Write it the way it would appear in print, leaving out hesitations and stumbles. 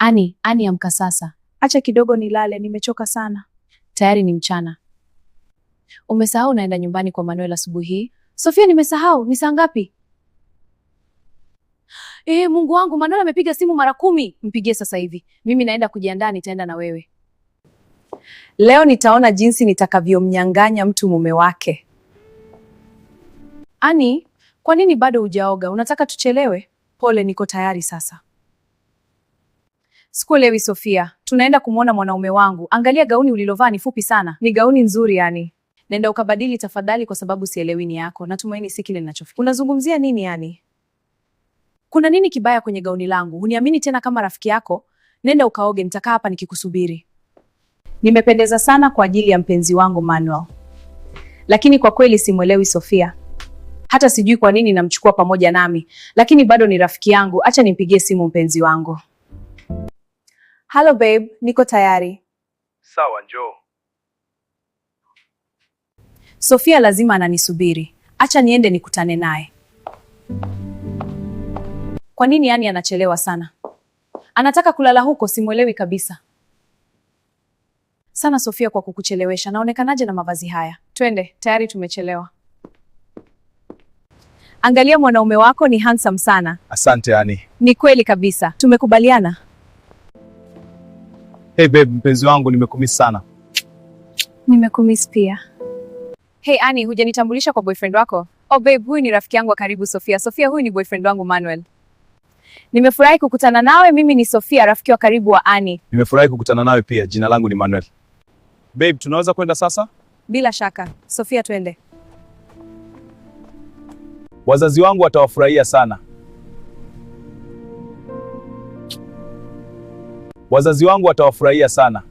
Ani amka sasa. Acha kidogo nilale, nimechoka sana. Tayari ni mchana. Umesahau unaenda nyumbani kwa Manuel asubuhi hii? Sofia, nimesahau. Ni saa ngapi? Mungu wangu, Manuel amepiga simu mara 10. Mpigie sasa hivi. Mimi naenda kujiandaa, nitaenda na wewe. Leo nitaona jinsi nitakavyomnyang'anya mtu mume wake. Ani, kwa nini bado hujaoga? Unataka tuchelewe? Pole, niko tayari sasa. Sikuelewi Sofia. Tunaenda kumwona mwanaume wangu. Angalia gauni ulilovaa ni fupi sana. Ni gauni nzuri yani. Nenda ukabadili tafadhali kwa sababu sielewi ni yako. Natumaini si kile ninachofikiri. Unazungumzia nini yani? Kuna nini kibaya kwenye gauni langu? Huniamini tena kama rafiki yako? Nenda ukaoge, nitakaa hapa nikikusubiri. Nimependeza sana kwa ajili ya mpenzi wangu Manuel. Lakini kwa kweli simwelewi Sofia. Hata sijui kwa nini namchukua pamoja nami, lakini bado ni rafiki yangu. Acha nimpigie simu mpenzi wangu. Hello babe, niko tayari. Sawa, njoo. Sofia lazima ananisubiri. Acha niende nikutane naye. Kwa nini yani anachelewa sana? Anataka kulala huko, simwelewi kabisa. Sana Sofia kwa kukuchelewesha. Naonekanaje na mavazi haya? Twende, tayari tumechelewa. Angalia mwanaume wako ni handsome sana. Asante Ani. Ni kweli kabisa. Tumekubaliana. Hey babe, mpenzi wangu nimekumiss sana. Nimekumiss pia. Hey Ani, hujanitambulisha kwa boyfriend wako? Oh babe, huyu ni rafiki yangu wa karibu Sofia. Sofia, huyu ni boyfriend wangu Manuel. Nimefurahi kukutana nawe. Mimi ni Sofia, rafiki wa karibu wa Ani. Nimefurahi kukutana nawe pia. Jina langu ni Manuel. Babe, tunaweza kwenda sasa? Bila shaka. Sofia, twende. Wazazi wangu watawafurahia sana. Wazazi wangu watawafurahia sana.